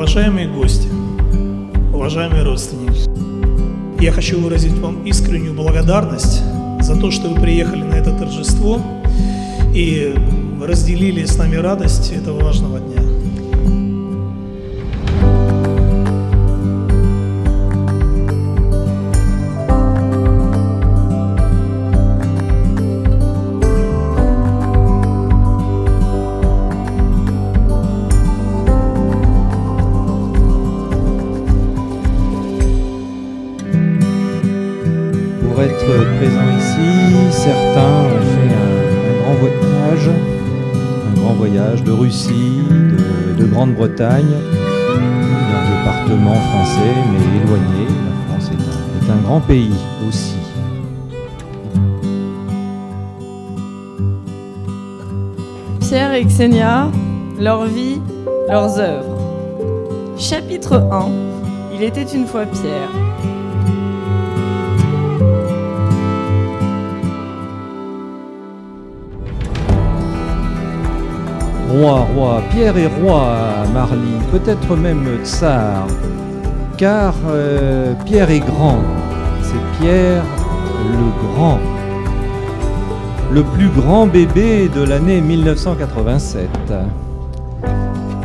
Уважаемые гости, уважаемые родственники, я хочу выразить вам искреннюю благодарность за то, что вы приехали на это торжество и разделили с нами радость этого важного дня. Pour être présent ici, certains ont fait un grand voyage de Russie, de Grande-Bretagne, d'un département français mais éloigné. La France est un grand pays aussi. Pierre et Ksenia, leur vie, leurs œuvres. Chapitre 1. Il était une fois Pierre. Roi, Pierre est roi à Marly, peut-être même tsar, car Pierre est grand, c'est Pierre le Grand, le plus grand bébé de l'année 1987.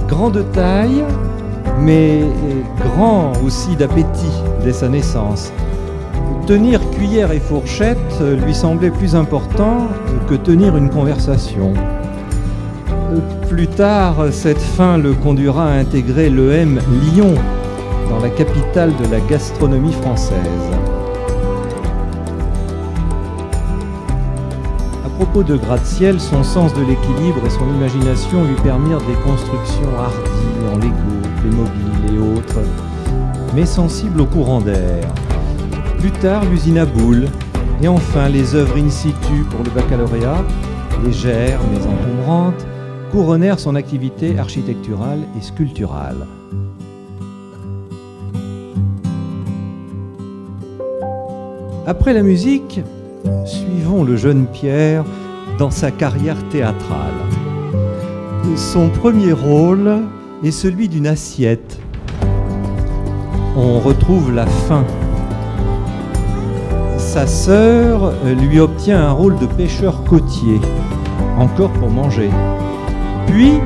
Grand de taille, mais grand aussi d'appétit dès sa naissance. Tenir cuillère et fourchette lui semblait plus important que tenir une conversation. Plus tard, cette fin le conduira à intégrer l'EM Lyon, dans la capitale de la gastronomie française. À propos de gratte-ciel, son sens de l'équilibre et son imagination lui permirent des constructions hardies en Lego, Playmobil et autres, mais sensibles au courant d'air. Plus tard, l'usine à boules, et enfin les œuvres in situ pour le baccalauréat, légères mais encombrantes, couronnèrent son activité architecturale et sculpturale. Après la musique, suivons le jeune Pierre dans sa carrière théâtrale. Son premier rôle est celui d'une assiette. On retrouve la faim. Sa sœur lui obtient un rôle de pêcheur côtier, encore pour manger. Puis,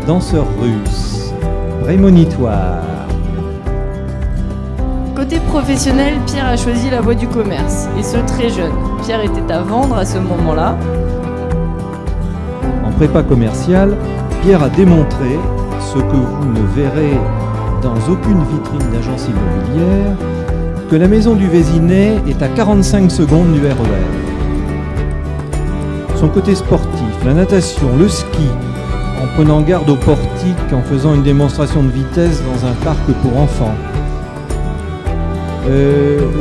danseur russe, prémonitoire. Côté professionnel, Pierre a choisi la voie du commerce, et ce très jeune. Pierre était à vendre à ce moment-là. En prépa commerciale, Pierre a démontré ce que vous ne verrez dans aucune vitrine d'agence immobilière, que la maison du Vésinet est à 45 secondes du RER. Son côté sportif, la natation, le ski, en prenant garde au portique, en faisant une démonstration de vitesse dans un parc pour enfants.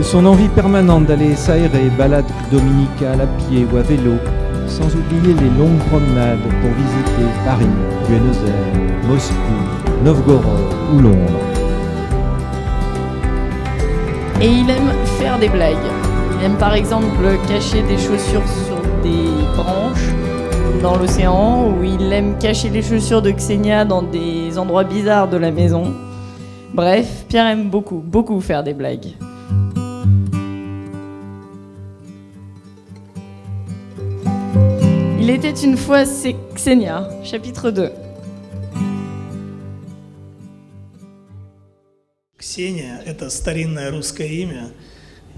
Son envie permanente d'aller s'aérer, balades dominicales à pied ou à vélo, sans oublier les longues promenades pour visiter Paris, Buenos Aires, Moscou, Novgorod ou Londres. Et il aime faire des blagues. Il aime par exemple cacher des chaussures sur des branches dans l'océan, ou il aime cacher les chaussures de Ksenia dans des endroits bizarres de la maison. Bref, Pierre aime beaucoup faire des blagues. Il était une fois Ksenia, chapitre 2. Ксения – это старинное русское имя,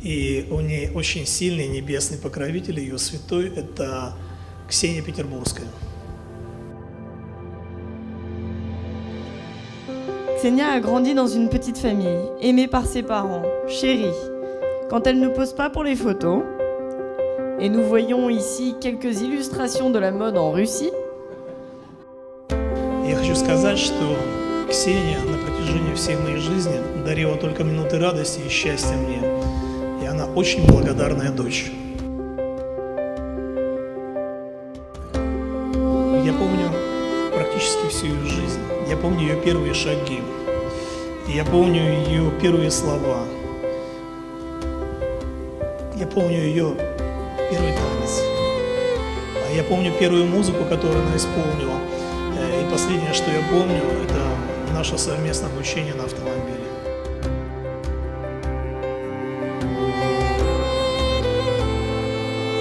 и у нее очень сильный небесный покровитель, ее святой – это Ксения Петербургская. Ksenia a grandi dans une petite famille, aimée par ses parents, chérie. Quand elle ne pose pas pour les photos, et nous voyons ici quelques illustrations de la mode en Russie. Я хочу сказать, что Ксения на протяжении всей моей жизни дарила только минуты радости и счастья мне, и она очень благодарная дочь. Я помню практически всю ее жизнь. Я помню ее первые шаги. Я помню ее первые слова. Я помню ее первый танец. А я помню первую музыку, которую она исполнила. И последнее, что я помню, это наше совместное обучение на автомобиле.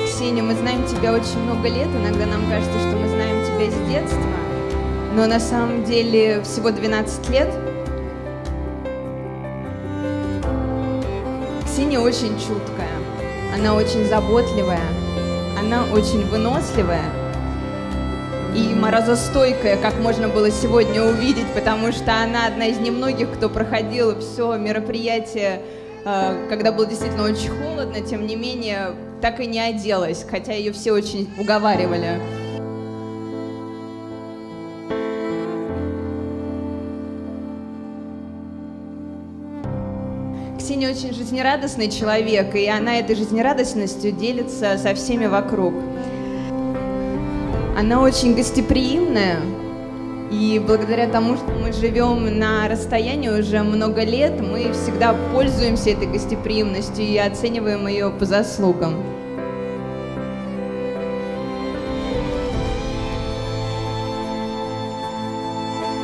Ксения, мы знаем тебя очень много лет, иногда нам кажется, что мы знаем тебя с детства, но на самом деле всего 12 лет. Ксения очень чуткая, она очень заботливая, она очень выносливая и морозостойкая, как можно было сегодня увидеть, потому что она одна из немногих, кто проходил все мероприятие, когда было действительно очень холодно, тем не менее, так и не оделась, хотя ее все очень уговаривали. Ксения очень жизнерадостный человек, и она этой жизнерадостностью делится со всеми вокруг. Она очень гостеприимная, и благодаря тому, что мы живем на расстоянии уже много лет, мы всегда пользуемся этой гостеприимностью и оцениваем ее по заслугам.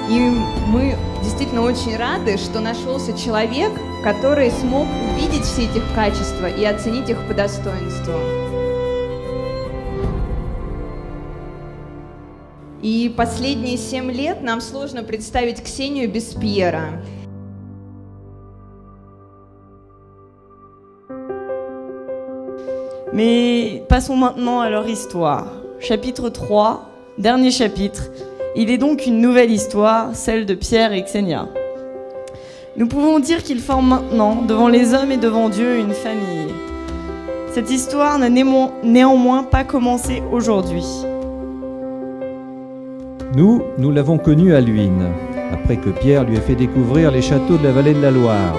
И мы действительно очень рады, что нашелся человек, который смог увидеть все эти качества и оценить их по достоинству. И последние 7 лет нам сложно представить Ксению без Пьера. Mais passons maintenant à leur histoire. Chapitre 3, dernier chapitre. Il est donc une nouvelle histoire, celle de Pierre et Xenia. Nous pouvons dire qu'ils forment maintenant, devant les hommes et devant Dieu, une famille. Cette histoire n'a néanmoins pas commencé aujourd'hui. Nous l'avons connu à Luynes, après que Pierre lui ait fait découvrir les châteaux de la vallée de la Loire.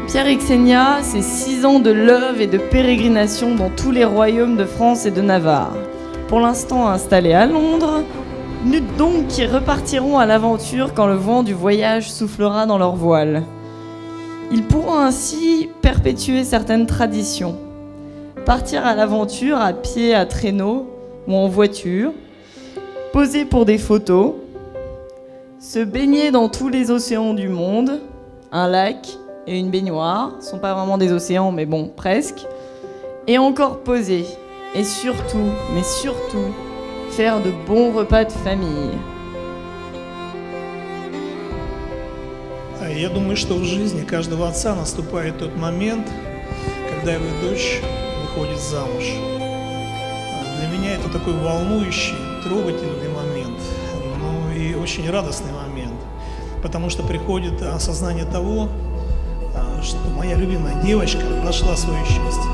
Pierre et Xenia, c'est 6 ans de love et de pérégrination dans tous les royaumes de France et de Navarre. Pour l'instant installés à Londres, nus donc qui repartiront à l'aventure quand le vent du voyage soufflera dans leurs voiles. Ils pourront ainsi perpétuer certaines traditions. Partir à l'aventure à pied, à traîneau ou en voiture, poser pour des photos, se baigner dans tous les océans du monde, un lac et une baignoire, ce ne sont pas vraiment des océans mais bon, presque, et encore poser, et surtout, mais surtout, faire de bons repas de famille. Я думаю, что в жизни каждого отца наступает тот момент, когда его дочь выходит замуж. Для меня это такой волнующий, трогательный момент, но и очень радостный момент, потому что приходит осознание того, что моя любимая девочка нашла свое счастье.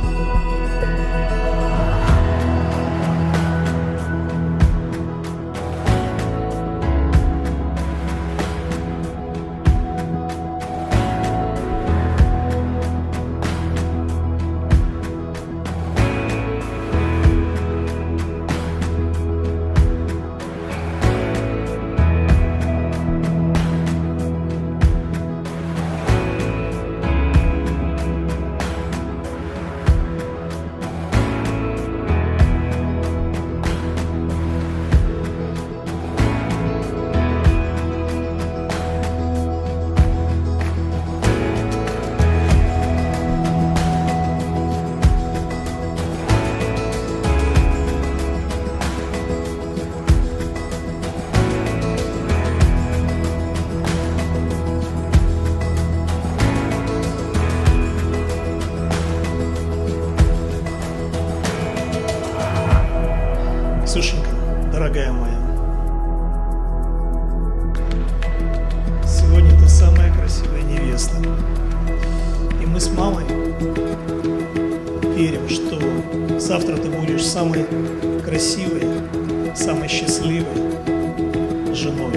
Ксюшенька, дорогая моя, сегодня ты самая красивая невеста. И мы с мамой верим, что завтра ты будешь самой красивой, самой счастливой женой.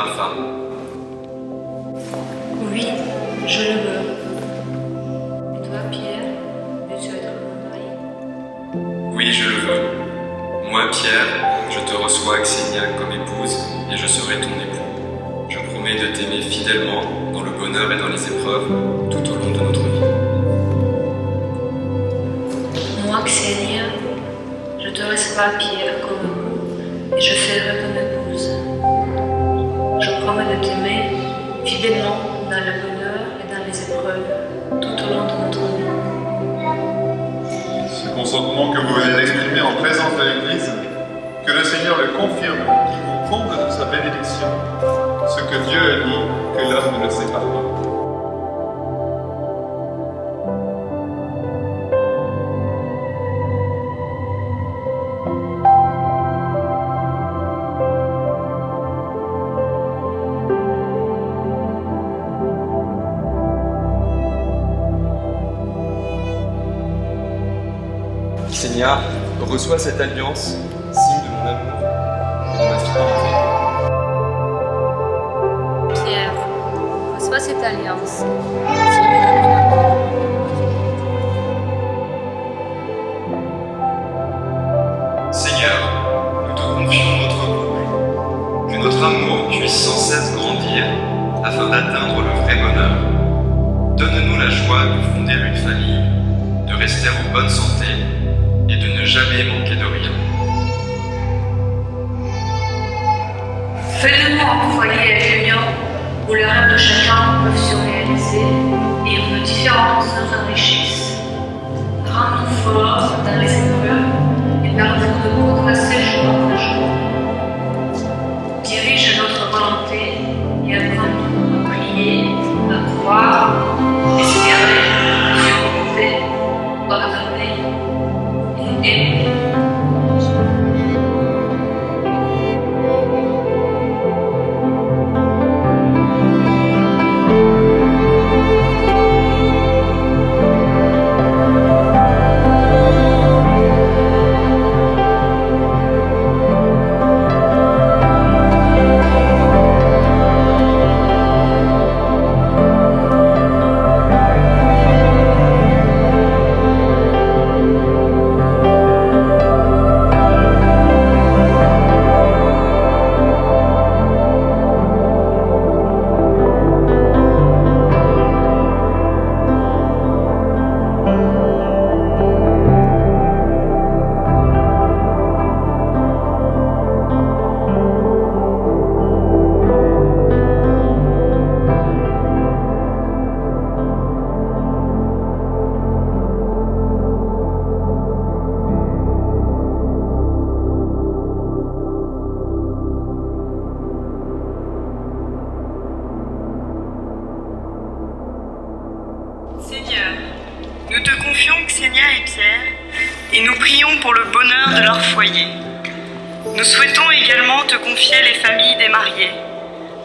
ma femme. Oui, je le veux. Et toi, Pierre, veux-tu être mon mari? Oui, je le veux. Moi, Pierre, je te reçois Xenia comme épouse et je serai ton époux. Je promets de t'aimer fidèlement dans le bonheur et dans les épreuves tout au long de notre vie. Moi, Xenia, je te reçois, Pierre, comme époux et je serai ton épouse. Je promets de t'aimer fidèlement dans le bonheur et dans les épreuves tout au long de notre vie. Ce consentement que vous venez d'exprimer en présence de l'Église, que le Seigneur le confirme, qu'il vous comble de sa bénédiction. Ce que Dieu a dit, que l'homme ne le sépare pas. Xenia, reçois cette alliance, signe de mon amour et de ma fidélité. Pierre, reçois cette alliance. Seigneur, nous te confions notre couple. Que notre amour puisse sans cesse grandir afin d'atteindre le vrai bonheur. Donne-nous la joie de fonder une famille, de rester en bonne santé et de ne jamais manquer de rien. Fais de nous un foyer ingénieur où les rêves de chacun peuvent se réaliser et où nos différences nous enrichissent. Rends-nous forts dans les épreuves et permets-nous de progresser jour après jour. Dirige notre volonté et apprends-nous à prier, à croire, espérer, supporter, pardonner et aimer. Seigneur, nous te confions Xenia et Pierre et nous prions pour le bonheur de leur foyer. Nous souhaitons également te confier les familles des mariés,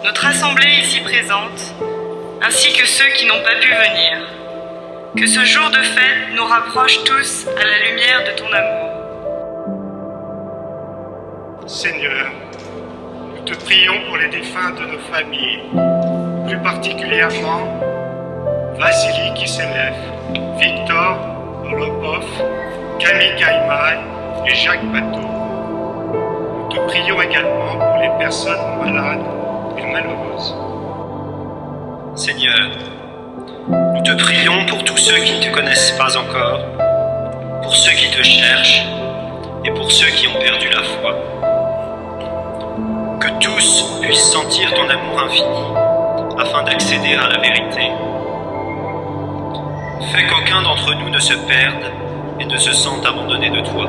notre assemblée ici présente, ainsi que ceux qui n'ont pas pu venir. Que ce jour de fête nous rapproche tous à la lumière de ton amour. Seigneur, nous te prions pour les défunts de nos familles, plus particulièrement Vassili Kiselev, Victor Olopov, Camille Caïman et Jacques Bateau. Nous te prions également pour les personnes malades et malheureuses. Seigneur, nous te prions pour tous ceux qui ne te connaissent pas encore, pour ceux qui te cherchent et pour ceux qui ont perdu la foi. Que tous puissent sentir ton amour infini afin d'accéder à la vérité. Fais qu'aucun d'entre nous ne se perde et ne se sente abandonné de toi.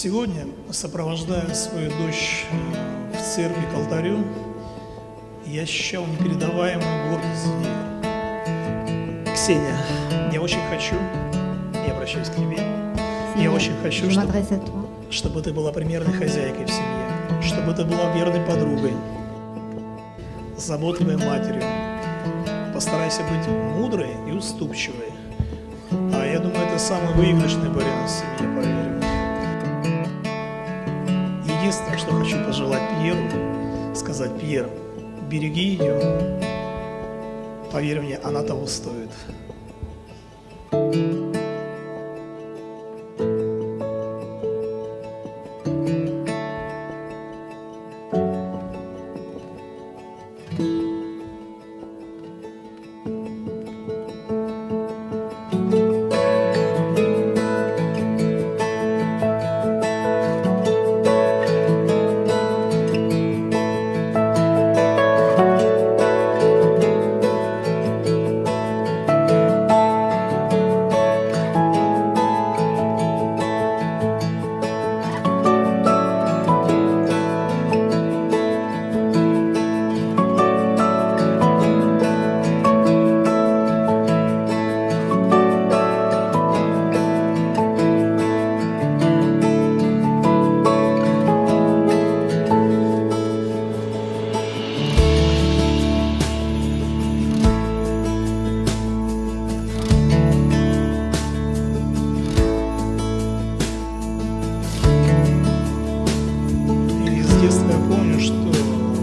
Сегодня, сопровождая свою дочь в церкви к алтарю, я ощущал непередаваемую гордость за нее. Ксения, я очень хочу, я обращаюсь к тебе, я очень хочу, Je m'adresse à toi. чтобы ты была примерной хозяйкой в семье, чтобы ты была верной подругой, заботливой матерью. Постарайся быть мудрой и уступчивой. А я думаю, это самый выигрышный вариант в семье, поверь. Единственное, что хочу пожелать Пьеру, сказать: Пьер, береги ее. Поверь мне, она того стоит.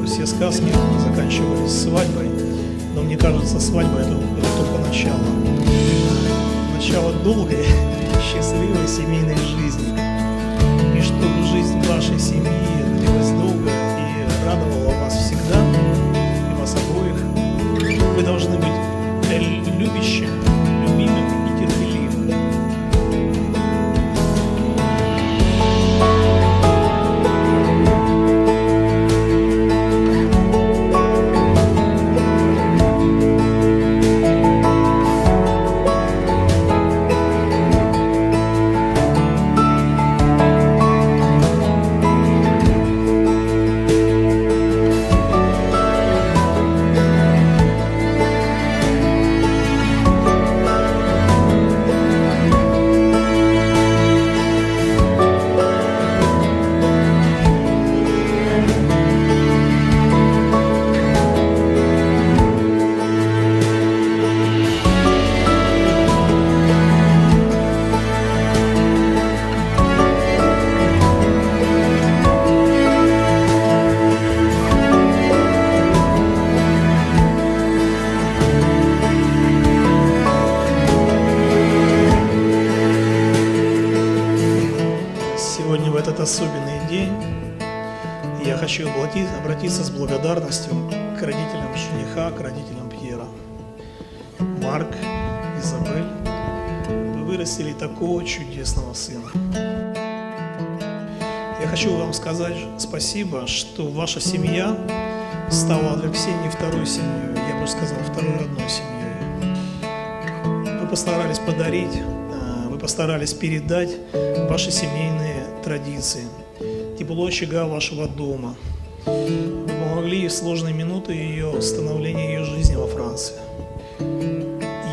Все сказки заканчивались свадьбой, но мне кажется, свадьба это только начало. Начало долгой, счастливой семейной жизни. И чтобы жизнь вашей семьи длилась долго и радовала вас всегда, и вас обоих, вы должны быть любящим, любимым и терпеливым. Сегодня, в этот особенный день, я хочу обратиться с благодарностью к родителям жениха, к родителям Пьера. Марк, Изабель, вы вырастили такого чудесного сына. Я хочу вам сказать спасибо, что ваша семья стала для Ксении второй семьей, я бы сказал, второй родной семьей. Вы постарались подарить, вы постарались передать ваши семейные традиции, тепло очага вашего дома. Вы помогли ей в сложные минуты ее становления, ее жизни во Франции.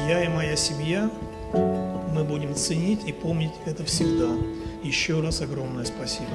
Я и моя семья, мы будем ценить и помнить это всегда. Еще раз огромное спасибо.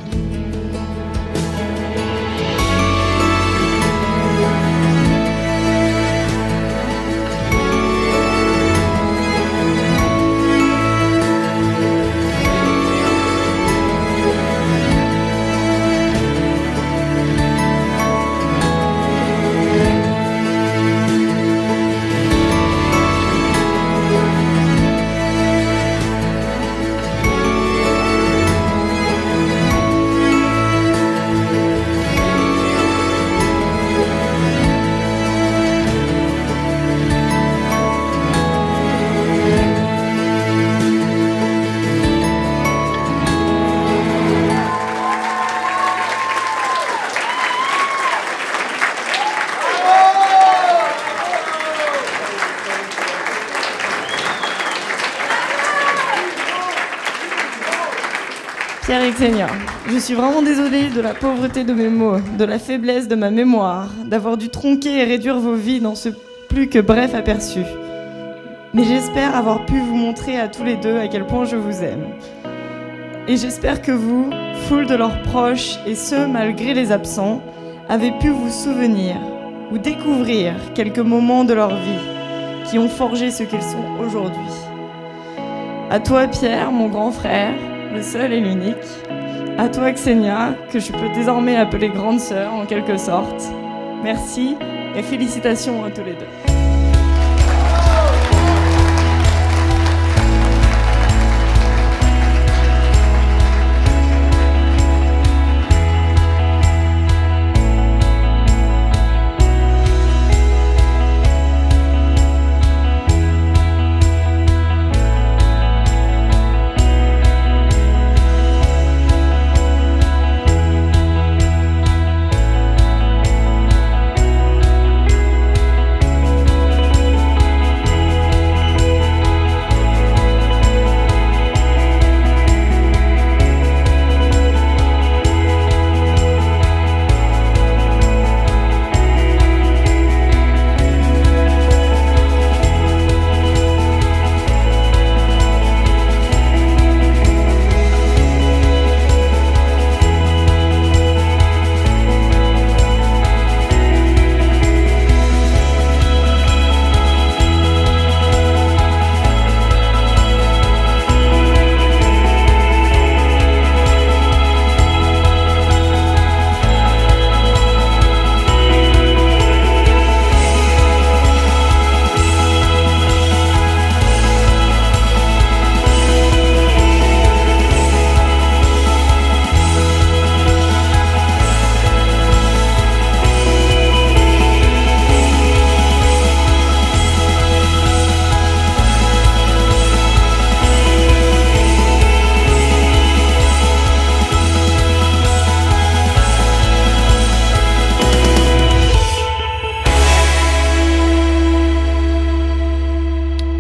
Pierre et Xenia, je suis vraiment désolée de la pauvreté de mes mots, de la faiblesse de ma mémoire, d'avoir dû tronquer et réduire vos vies dans ce plus que bref aperçu. Mais j'espère avoir pu vous montrer à tous les deux à quel point je vous aime. Et j'espère que vous, foule de leurs proches, et ce malgré les absents, avez pu vous souvenir ou découvrir quelques moments de leur vie qui ont forgé ce qu'ils sont aujourd'hui. À toi Pierre, mon grand frère, le seul et l'unique. À toi Xenia, que je peux désormais appeler grande sœur en quelque sorte. Merci et félicitations à tous les deux.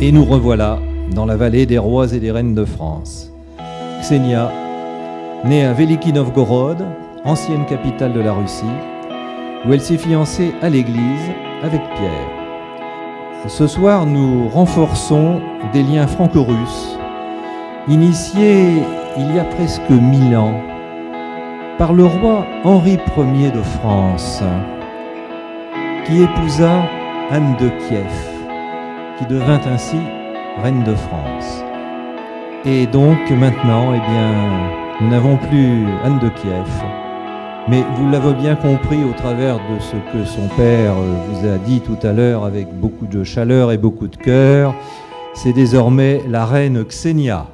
Et nous revoilà dans la vallée des rois et des reines de France. Xenia, née à Veliki Novgorod, ancienne capitale de la Russie, où elle s'est fiancée à l'église avec Pierre. Ce soir, nous renforçons des liens franco-russes, initiés il y a presque 1000 ans par le roi Henri Ier de France, qui épousa Anne de Kiev, qui devint ainsi reine de France. Et donc maintenant, nous n'avons plus Anne de Kiev, mais vous l'avez bien compris au travers de ce que son père vous a dit tout à l'heure avec beaucoup de chaleur et beaucoup de cœur, c'est désormais la reine Xenia.